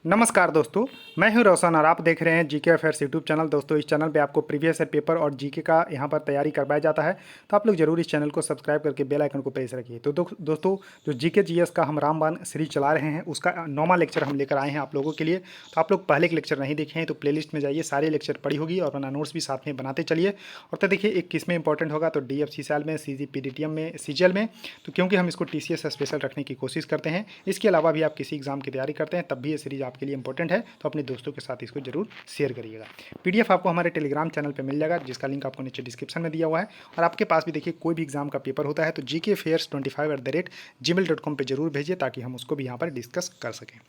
नमस्कार दोस्तों, मैं हूं रोशन और आप देख रहे हैं जीके अफेयर्स यूट्यूब चैनल। दोस्तों, इस चैनल पे आपको प्रीवियस ईयर पेपर और जीके का यहां पर तैयारी करवाया जाता है, तो आप लोग जरूर इस चैनल को सब्सक्राइब करके बेल आइकन को प्रेस रखिए। तो दोस्तों, जो जीके जीएस का हम रामबाण सीरीज चला रहे हैं, उसका 9वां लेक्चर हम लेकर आए हैं आप लोगों के लिए। तो आप लोग पहले के लेक्चर नहीं देखे हैं तो प्लेलिस्ट में जाइए, सारे लेक्चर पड़ी होगी और अपना नोट्स भी साथ में बनाते चलिए। और तो देखिए, एक किस में इंपॉर्टेंट होगा तो डीएफसी सैल में, सीजीपीडीटीएम में, सीजीएल में, तो क्योंकि हम इसको टीसीएस स्पेशल रखने की कोशिश करते हैं। इसके अलावा भी आप किसी एग्जाम की तैयारी करते हैं तब भी ये सीरीज आपके लिए इंपॉर्टेंट है, तो अपने दोस्तों के साथ इसको जरूर शेयर करिएगा। पीडीएफ आपको हमारे टेलीग्राम चैनल पे मिल जाएगा, जिसका लिंक आपको नीचे डिस्क्रिप्शन में दिया हुआ है। और आपके पास भी देखिए, कोई भी एग्जाम का पेपर होता है तो gkfairs25@gmail.com पे जरूर भेजिए, ताकि हम उसको भी यहाँ पर डिस्कस कर सकें।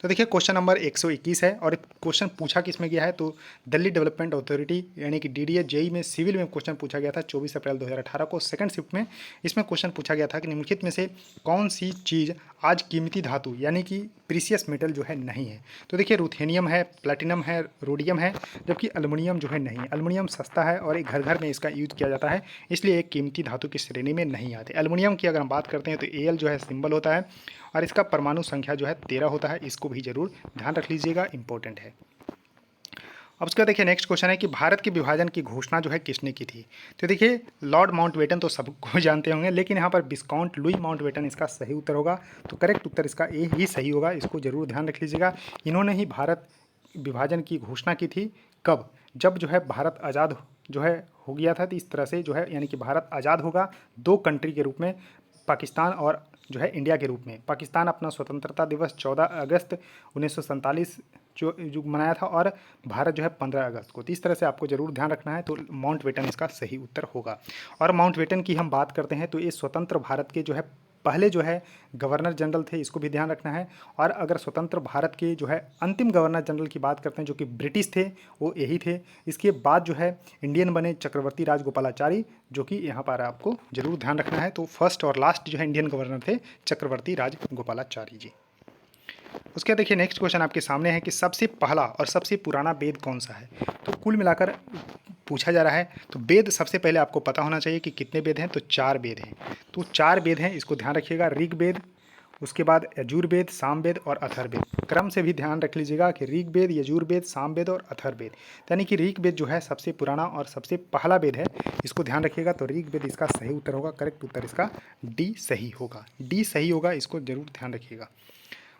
तो देखिए, क्वेश्चन नंबर 121 है और क्वेश्चन पूछा किस में गया है तो दिल्ली डेवलपमेंट अथॉरिटी यानी कि डीडीए जेई में सिविल में क्वेश्चन पूछा गया था 24 अप्रैल 2018 को, सेकंड शिफ्ट में। इसमें क्वेश्चन पूछा गया था कि निम्नलिखित में से कौन सी चीज़ आज कीमती धातु यानी कि प्रीसियस मेटल जो है नहीं है। तो देखिए, रुथेनियम है, प्लैटिनम है, रोडियम है, जबकि एल्युमिनियम जो है नहीं है। एल्युमिनियम सस्ता है और एक घर घर में इसका यूज किया जाता है, इसलिए एक कीमती धातु की श्रेणी में नहीं आते। एल्युमिनियम की अगर हम बात करते हैं तो एल जो है सिंबल होता है और इसका परमाणु संख्या जो है 13 होता है। इसको भी जरूर ध्यान रख लीजिएगा, इंपॉर्टेंट है। अब उसका देखिए, नेक्स्ट क्वेश्चन है कि भारत के विभाजन की घोषणा जो है किसने की थी। तो देखिए, लॉर्ड माउंटबेटन तो सबको जानते होंगे, लेकिन यहाँ पर विस्काउंट लुई माउंटबेटन इसका सही उत्तर होगा। तो करेक्ट उत्तर इसका ए ही सही होगा, इसको जरूर ध्यान रख लीजिएगा। इन्होंने ही भारत विभाजन की घोषणा की थी। कब? जब जो है भारत आज़ाद जो है हो गया था, तो इस तरह से जो है यानी कि भारत आज़ाद होगा दो कंट्री के रूप में, पाकिस्तान और जो है इंडिया के रूप में। पाकिस्तान अपना स्वतंत्रता दिवस 14 अगस्त 1947 जो मनाया था और भारत जो है 15 अगस्त को। तो इस तरह से आपको जरूर ध्यान रखना है। तो माउंटबेटन इसका सही उत्तर होगा। और माउंटबेटन की हम बात करते हैं तो ये स्वतंत्र भारत के जो है पहले जो है गवर्नर जनरल थे, इसको भी ध्यान रखना है। और अगर स्वतंत्र भारत के जो है अंतिम गवर्नर जनरल की बात करते हैं जो कि ब्रिटिश थे, वो यही थे। इसके बाद जो है इंडियन बने चक्रवर्ती राजगोपालाचारी, जो कि यहाँ पर आपको जरूर ध्यान रखना है। तो फर्स्ट और लास्ट जो है इंडियन गवर्नर थे चक्रवर्ती राजगोपालाचारी जी। उसके देखिए, नेक्स्ट क्वेश्चन आपके सामने है कि सबसे पहला और सबसे पुराना वेद कौन सा है। तो कुल मिलाकर पूछा जा रहा है। तो वेद सबसे पहले आपको पता होना चाहिए कि कितने वेद हैं, तो 4 वेद हैं। तो 4 वेद हैं, इसको ध्यान रखिएगा। ऋग्वेद, उसके बाद यजुर्वेद, सामवेद और अथर्ववेद। क्रम से भी ध्यान रख लीजिएगा कि ऋग्वेद, यजुर्वेद, सामवेद और अथर्ववेद। यानी कि ऋग्वेद जो है सबसे पुराना और सबसे पहला वेद है, इसको ध्यान रखिएगा। तो ऋग्वेद इसका सही उत्तर होगा। करेक्ट उत्तर इसका डी सही होगा, डी सही होगा, इसको जरूर ध्यान रखिएगा।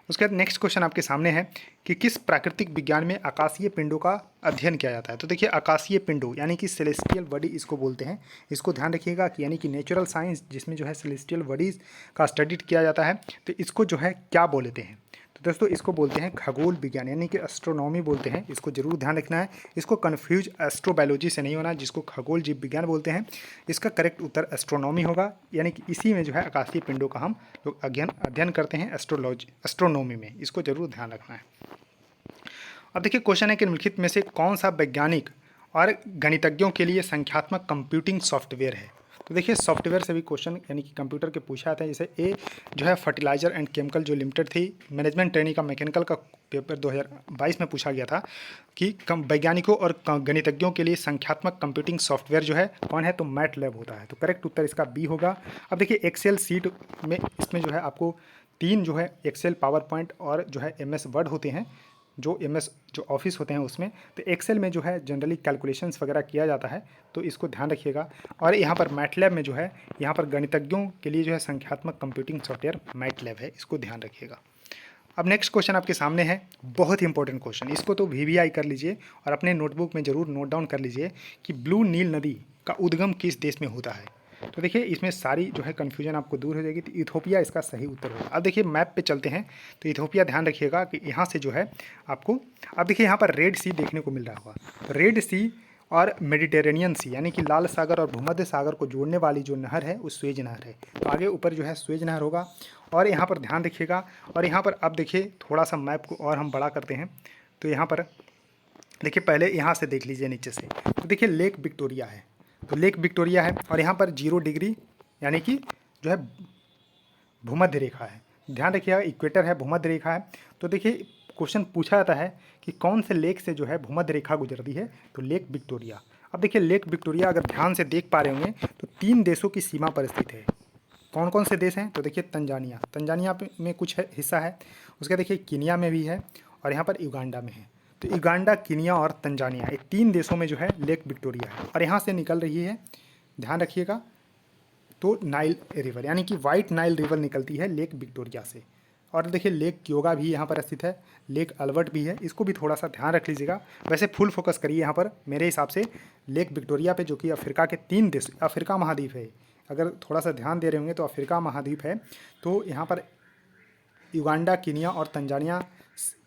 उसके बाद नेक्स्ट क्वेश्चन आपके सामने है कि किस प्राकृतिक विज्ञान में आकाशीय पिंडों का अध्ययन किया जाता है। तो देखिए, आकाशीय पिंडों यानी कि सेलेस्टियल बॉडी इसको बोलते हैं। इसको ध्यान रखिएगा कि यानी कि नेचुरल साइंस जिसमें जो है सेलेस्टियल बॉडीज़ का स्टडी किया जाता है, तो इसको जो है क्या बोलते हैं। तो दोस्तों, इसको बोलते हैं खगोल विज्ञान यानी कि एस्ट्रोनॉमी बोलते हैं। इसको जरूर ध्यान रखना है। इसको कन्फ्यूज एस्ट्रोबायोलॉजी से नहीं होना, जिसको खगोल जीव विज्ञान बोलते हैं। इसका करेक्ट उत्तर एस्ट्रोनॉमी होगा, यानी कि इसी में जो है आकाशीय पिंडों का हम लोग अध्ययन करते हैं एस्ट्रोनॉमी में। इसको जरूर ध्यान रखना है। अब देखिए, क्वेश्चन है कि निम्नलिखित में से कौन सा वैज्ञानिक और गणितज्ञों के लिए संख्यात्मक कंप्यूटिंग सॉफ्टवेयर है। तो देखिए, सॉफ्टवेयर से भी क्वेश्चन यानी कि कंप्यूटर के पूछा आता है। जैसे ए जो है फर्टिलाइजर एंड केमिकल जो लिमिटेड थी, मैनेजमेंट ट्रेनिंग का मैकेनिकल का पेपर 2022 में पूछा गया था कि वैज्ञानिकों और गणितज्ञों के लिए संख्यात्मक कंप्यूटिंग सॉफ्टवेयर जो है कौन है, तो मैटलैब होता है। तो करेक्ट उत्तर इसका बी होगा। अब देखिए, एक्सेल सीट में इसमें जो है आपको 3 जो है एक्सेल, पावर पॉइंट और जो है MS वर्ड होते हैं, जो MS जो ऑफिस होते हैं उसमें। तो एक्सेल में जो है जनरली कैलकुलेशंस वगैरह किया जाता है, तो इसको ध्यान रखिएगा। और यहाँ पर मैटलैब में जो है, यहाँ पर गणितज्ञों के लिए जो है संख्यात्मक कंप्यूटिंग सॉफ्टवेयर मैटलैब है, इसको ध्यान रखिएगा। अब नेक्स्ट क्वेश्चन आपके सामने है, बहुत ही इंपॉर्टेंट क्वेश्चन। इसको तो VVI कर लीजिए और अपने नोटबुक में जरूर नोट डाउन कर लीजिए कि ब्लू नील नदी का उद्गम किस देश में होता है। तो देखिए, इसमें सारी जो है कन्फ्यूजन आपको दूर हो जाएगी। तो इथोपिया इसका सही उत्तर होगा। अब देखिए, मैप पे चलते हैं तो इथोपिया ध्यान रखिएगा कि यहाँ से जो है आपको, अब देखिए यहाँ पर रेड सी देखने को मिल रहा होगा। तो रेड सी और मेडिटेरेनियन सी यानी कि लाल सागर और भूमध्य सागर को जोड़ने वाली जो नहर है वो स्वेज नहर है। तो आगे ऊपर जो है स्वेज नहर होगा। और यहाँ पर ध्यान रखिएगा। और यहाँ पर अब देखिए, थोड़ा सा मैप को और हम बड़ा करते हैं। तो यहाँ पर देखिए, पहले यहाँ से देख लीजिए नीचे से। तो देखिए, लेक विक्टोरिया है। तो लेक विक्टोरिया है और यहाँ पर 0 डिग्री यानी कि जो है भूमध्य रेखा है। ध्यान रखिएगा, इक्वेटर है, भूमध्य रेखा है। तो देखिए, क्वेश्चन पूछा जाता है कि कौन से लेक से जो है भूमध्य रेखा गुजरती है, तो लेक विक्टोरिया। अब देखिए, लेक विक्टोरिया अगर ध्यान से देख पा रहे होंगे तो 3 देशों की सीमा पर स्थित है। कौन कौन से देश हैं, तो देखिए तंजानिया में कुछ हिस्सा है। उसके देखिए, कीनिया में भी है और यहाँ पर युगांडा में है। तो युगांडा, कीनिया और तंजानिया, ये 3 देशों में जो है लेक विक्टोरिया है। और यहाँ से निकल रही है, ध्यान रखिएगा, तो नाइल रिवर यानी कि वाइट नाइल रिवर निकलती है लेक विक्टोरिया से। और देखिए लेक क्योगा भी यहाँ पर स्थित है, लेक अल्बर्ट भी है, इसको भी थोड़ा सा ध्यान रख लीजिएगा। वैसे फुल फोकस करिए यहाँ पर मेरे हिसाब से लेक विक्टोरिया पे, जो कि अफ्रीका के 3 देश, अफ्रीका महाद्वीप है। अगर थोड़ा सा ध्यान दे रहे होंगे तो अफ्रीका महाद्वीप है। तो यहाँ पर युगांडा, कीनिया और तंजानिया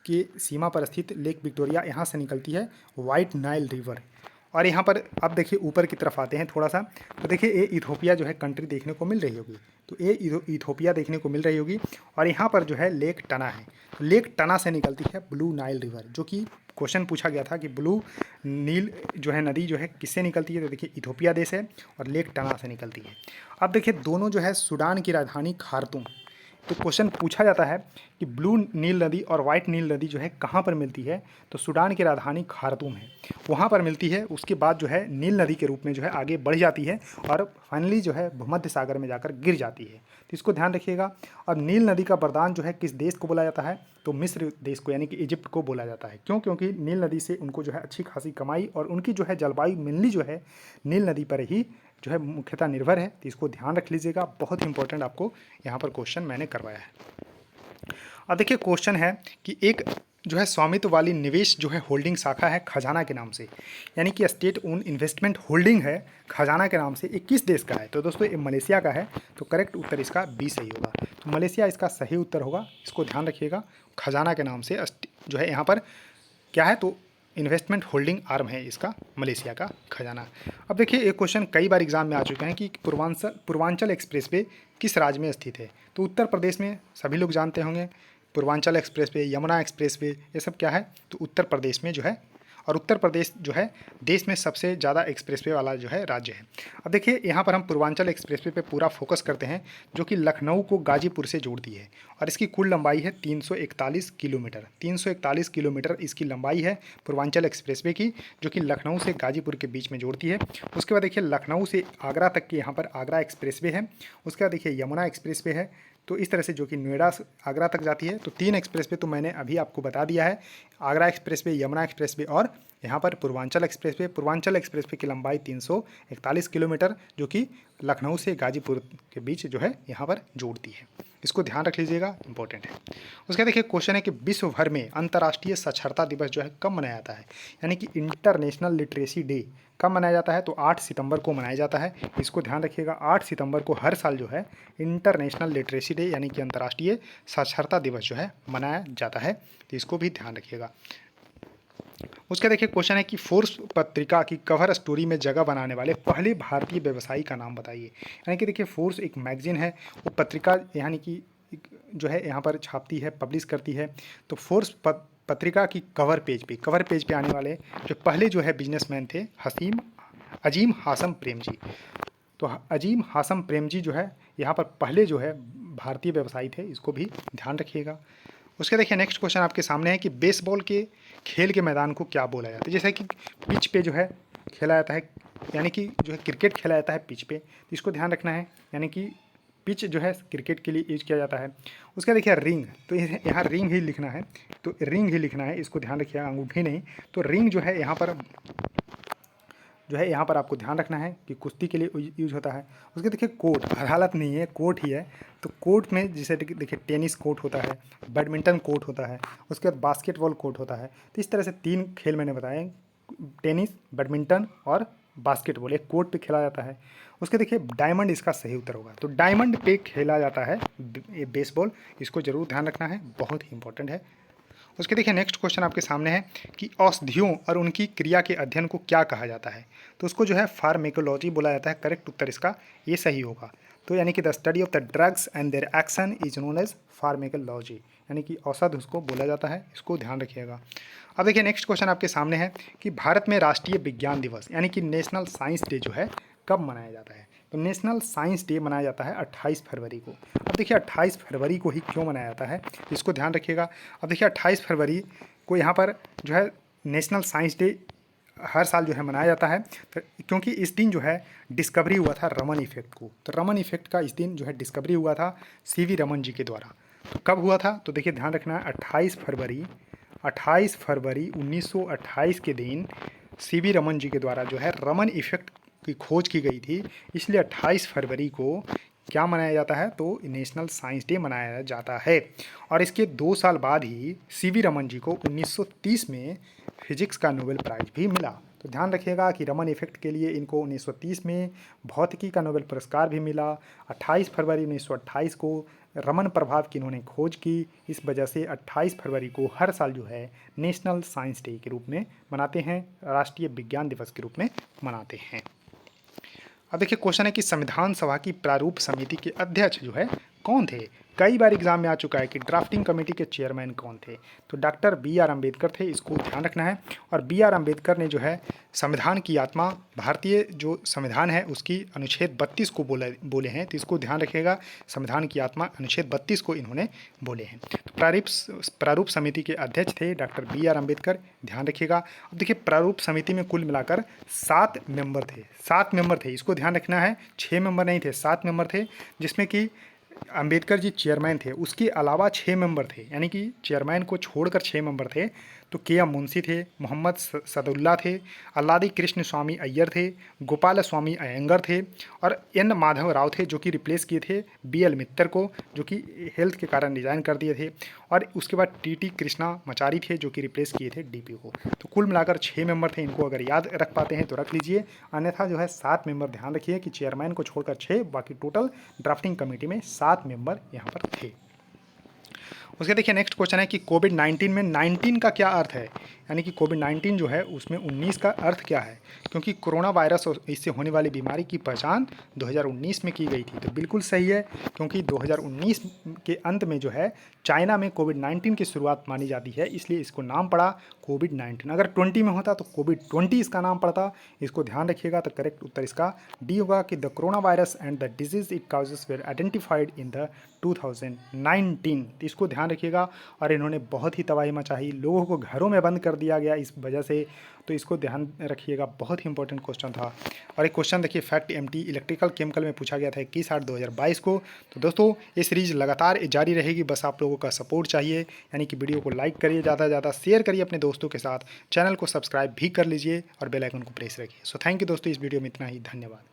की सीमा पर स्थित लेक विक्टोरिया, यहाँ से निकलती है वाइट नाइल रिवर। और यहाँ पर अब देखिए ऊपर की तरफ आते हैं थोड़ा सा, तो देखिए ये इथोपिया जो है कंट्री देखने को मिल रही होगी। तो ये इथोपिया देखने को मिल रही होगी। और यहाँ पर जो है लेक टना है, तो लेक टना से निकलती है ब्लू नाइल रिवर, जो कि क्वेश्चन पूछा गया था कि ब्लू नील जो है नदी जो है किससे निकलती है, तो देखिए इथोपिया देश है और लेक टना से निकलती है। अब देखिए दोनों जो है सूडान की राजधानी खार्तूम। तो क्वेश्चन पूछा जाता है कि ब्लू नील नदी और वाइट नील नदी जो है कहाँ पर मिलती है, तो सूडान की राजधानी खार्तूम है, वहाँ पर मिलती है। उसके बाद जो है नील नदी के रूप में जो है आगे बढ़ जाती है और फाइनली जो है भूमध्य सागर में जाकर गिर जाती है। तो इसको ध्यान रखिएगा। अब नील नदी का वरदान जो है किस देश को बोला जाता है, तो मिस्र देश को यानी कि इजिप्ट को बोला जाता है। क्यों? क्योंकि नील नदी से उनको जो है अच्छी खासी कमाई, और उनकी जो है जलवायु मेनली जो है नील नदी पर ही जो है मुख्यतः निर्भर है। तो इसको ध्यान रख लीजिएगा, बहुत इंपॉर्टेंट आपको यहाँ पर क्वेश्चन मैंने करवाया है। अब देखिए क्वेश्चन है कि एक जो है स्वामित्व वाली निवेश जो है होल्डिंग शाखा है खजाना के नाम से, यानी कि स्टेट ओन इन्वेस्टमेंट होल्डिंग है खजाना के नाम से, ये किस देश का है, तो दोस्तों ये मलेशिया का है। तो करेक्ट उत्तर इसका बी सही होगा। तो मलेशिया इसका सही उत्तर होगा, इसको ध्यान रखिएगा। खजाना के नाम से जो है यहाँ पर क्या है, तो इन्वेस्टमेंट होल्डिंग आर्म है इसका मलेशिया का खजाना। अब देखिए एक क्वेश्चन कई बार एग्जाम में आ चुके हैं कि पूर्वांचल एक्सप्रेस वे किस राज्य में स्थित है, तो उत्तर प्रदेश में सभी लोग जानते होंगे। Purvanchal express way, Yamuna express way, ये सब क्या है, तो उत्तर प्रदेश में जो है। और उत्तर प्रदेश जो है देश में सबसे ज़्यादा एक्सप्रेसवे वाला जो है राज्य है। अब देखिए यहाँ पर हम पूर्वांचल एक्सप्रेसवे पे पूरा फोकस करते हैं, जो कि लखनऊ को गाजीपुर से जोड़ती है। और इसकी कुल लंबाई है 341 किलोमीटर। 341 किलोमीटर इसकी लंबाई है पूर्वांचल एक्सप्रेसवे की, जो कि लखनऊ से गाजीपुर के बीच में जोड़ती है। उसके बाद देखिए लखनऊ से आगरा तक की यहाँ पर आगरा एक्सप्रेसवे है। उसके बाद देखिए यमुना एक्सप्रेसवे है, तो इस तरह से जो कि नोएडा से आगरा तक जाती है। तो 3 एक्सप्रेसवे तो मैंने अभी आपको बता दिया है, आगरा एक्सप्रेसवे, यमुना एक्सप्रेसवे और यहाँ पर पूर्वांचल एक्सप्रेसवे। पूर्वांचल एक्सप्रेसवे की लंबाई 341 किलोमीटर, जो कि लखनऊ से गाजीपुर के बीच जो है यहाँ पर जोड़ती है। इसको ध्यान रख लीजिएगा, इंपॉर्टेंट है। उसका देखिए क्वेश्चन है कि विश्व भर में अंतर्राष्ट्रीय साक्षरता दिवस जो है कब मनाया जाता है, यानी कि इंटरनेशनल लिटरेसी डे कब मनाया जाता है, तो 8 सितंबर को मनाया जाता है। इसको ध्यान रखिएगा, 8 सितंबर को हर साल जो है इंटरनेशनल लिटरेसी डे यानी कि अंतर्राष्ट्रीय साक्षरता दिवस जो है मनाया जाता है। तो इसको भी ध्यान रखिएगा। उसका देखिए क्वेश्चन है कि फोर्ब्स पत्रिका की कवर स्टोरी में जगह बनाने वाले पहले भारतीय व्यवसायी का नाम बताइए। यानी कि देखिए फोर्ब्स एक मैगजीन है, वो पत्रिका यानी कि जो है यहाँ पर छापती है, पब्लिश करती है। तो फोर्ब्स पत्रिका की कवर पेज पे आने वाले जो पहले जो है बिजनेसमैन थे अजीम हाशम प्रेमजी। तो अजीम हाशम प्रेमजी जो है यहाँ पर पहले जो है भारतीय व्यवसायी थे, इसको भी ध्यान रखिएगा। उसके देखिए नेक्स्ट क्वेश्चन आपके सामने है कि बेसबॉल के खेल के मैदान को क्या बोला जाता है। जैसे कि पिच पे जो है खेला जाता है, यानी कि जो है क्रिकेट खेला जाता है पिच पे, तो इसको ध्यान रखना है, यानी कि पिच जो है क्रिकेट के लिए यूज किया जाता है। उसका देखिए रिंग, तो यहाँ रिंग ही लिखना है, तो रिंग ही लिखना है, इसको ध्यान रखिएगा, अंगूठी नहीं। तो रिंग जो है यहाँ पर आपको ध्यान रखना है कि कुश्ती के लिए यूज होता है। उसके देखिए कोर्ट, अदालत नहीं है, कोर्ट ही है। तो कोर्ट में जैसे देखिए टेनिस कोर्ट होता है, बैडमिंटन कोर्ट होता है, उसके बाद बास्केटबॉल कोर्ट होता है। तो इस तरह से 3 खेल मैंने बताए, टेनिस, बैडमिंटन और बास्केटबॉल, एक कोर्ट पे खेला जाता है। उसके देखिए डायमंड इसका सही उत्तर होगा। तो डायमंड पे खेला जाता है ये बेसबॉल, इसको जरूर ध्यान रखना है, बहुत ही इंपॉर्टेंट है। उसके देखिए नेक्स्ट क्वेश्चन आपके सामने है कि औषधियों और उनकी क्रिया के अध्ययन को क्या कहा जाता है, तो उसको जो है फार्मेकोलॉजी बोला जाता है। करेक्ट उत्तर इसका ये सही होगा। तो यानी कि the study of the drugs and their action is known as pharmacology, यानी कि औषध उसको बोला जाता है, इसको ध्यान रखिएगा। अब देखिए नेक्स्ट क्वेश्चन आपके सामने है कि भारत में राष्ट्रीय विज्ञान दिवस यानी कि नेशनल साइंस डे जो है कब मनाया जाता है, तो नेशनल साइंस डे मनाया जाता है 28 फरवरी को। अब देखिए 28 फरवरी को ही क्यों मनाया जाता है, इसको ध्यान रखिएगा। अब देखिए 28 फरवरी को यहाँ पर जो है नेशनल साइंस डे हर साल जो है मनाया जाता है, तो क्योंकि इस दिन जो है डिस्कवरी हुआ था रमन इफेक्ट को। तो रमन इफेक्ट का इस दिन जो है डिस्कवरी हुआ था CV रमन जी के द्वारा। तो कब हुआ था, तो देखिए ध्यान रखना है 28 फरवरी 28 फरवरी 1928 के दिन सीवी रमन जी के द्वारा जो है रमन इफेक्ट की खोज की गई थी, इसलिए 28 फरवरी को क्या मनाया जाता है, तो नेशनल साइंस डे मनाया जाता है। और इसके 2 साल बाद ही सीवी रमन जी को 1930 में फिजिक्स का नोबेल प्राइज भी मिला। तो ध्यान रखिएगा कि रमन इफेक्ट के लिए इनको 1930 में भौतिकी का नोबेल पुरस्कार भी मिला। 28 फरवरी 1928 को रमन प्रभाव की इन्होंने खोज की, इस वजह से 28 फरवरी को हर साल जो है नेशनल साइंस डे के रूप में मनाते हैं, राष्ट्रीय विज्ञान दिवस के रूप में मनाते हैं। अब देखिए क्वेश्चन है कि संविधान सभा की प्रारूप समिति के अध्यक्ष जो है कौन थे। कई बार एग्जाम में आ चुका है कि ड्राफ्टिंग कमेटी के चेयरमैन कौन थे, तो डॉक्टर B.R. अम्बेडकर थे, इसको ध्यान रखना है। और B.R. अम्बेडकर ने जो है संविधान की आत्मा, भारतीय जो संविधान है उसकी अनुच्छेद 32 को बोले हैं, तो इसको ध्यान रखिएगा। संविधान की आत्मा अनुच्छेद 32 को इन्होंने बोले हैं। तो प्रारूप समिति के अध्यक्ष थे डॉक्टर B.R. अम्बेडकर, ध्यान रखिएगा। अब देखिए प्रारूप समिति में कुल मिलाकर 7 मेंबर थे, इसको ध्यान रखना है। 6 मेंबर नहीं थे, 7 मेंबर थे, जिसमें कि अंबेडकर जी चेयरमैन थे, उसके अलावा 6 मेंबर थे, यानी कि चेयरमैन को छोड़कर 6 मेंबर थे। तो K.M. मुंशी थे, मोहम्मद सदुल्ला थे, अल्लादी कृष्ण स्वामी अय्यर थे, गोपाल स्वामी अयंगर थे, और N. माधव राव थे जो कि रिप्लेस किए थे B.L. मित्तर को, जो कि हेल्थ के कारण रिजाइन कर दिए थे। और उसके बाद T.T. कृष्णामाचारी थे जो कि रिप्लेस किए थे DP को। तो कुल मिलाकर 6 मेंबर थे, इनको अगर याद रख पाते हैं तो रख लीजिए, अन्यथा जो है 7 मेंबर, ध्यान रखिए कि चेयरमैन को छोड़कर 6, बाकी टोटल ड्राफ्टिंग कमेटी में 7 मेंबर यहाँ पर थे। उसके देखिए नेक्स्ट क्वेश्चन है कि कोविड-19 में 19 का क्या अर्थ है, यानी कि कोविड-19 जो है उसमें 19 का अर्थ क्या है, क्योंकि कोरोना वायरस और इससे होने वाली बीमारी की पहचान 2019 में की गई थी। तो बिल्कुल सही है, क्योंकि 2019 के अंत में जो है चाइना में कोविड-19 की शुरुआत मानी जाती है, इसलिए इसको नाम पड़ा कोविड-19। अगर 20 में होता तो कोविड-20 इसका नाम पड़ता, इसको ध्यान रखिएगा। तो करेक्ट उत्तर इसका डी होगा कि the corona virus and the disease it causes were identified in the 2019। तो इसको ध्यान रखिएगा। और इन्होंने बहुत ही तबाही मचाई, लोगों को घरों में बंद कर दिया गया इस वजह से, तो इसको ध्यान रखिएगा, बहुत ही इंपॉर्टेंट क्वेश्चन था। और एक क्वेश्चन देखिए फैक्ट MT इलेक्ट्रिकल केमिकल में पूछा गया था 21/8/2022 को। तो दोस्तों ये सीरीज लगातार जारी रहेगी, बस आप लोगों का सपोर्ट चाहिए, यानी कि वीडियो को लाइक करिए, ज़्यादा से ज़्यादा शेयर करिए अपने दोस्तों के साथ, चैनल को सब्सक्राइब भी कर लीजिए और बेल आइकन को प्रेस रखिए। सो थैंक यू दोस्तों, इस वीडियो में इतना ही, धन्यवाद।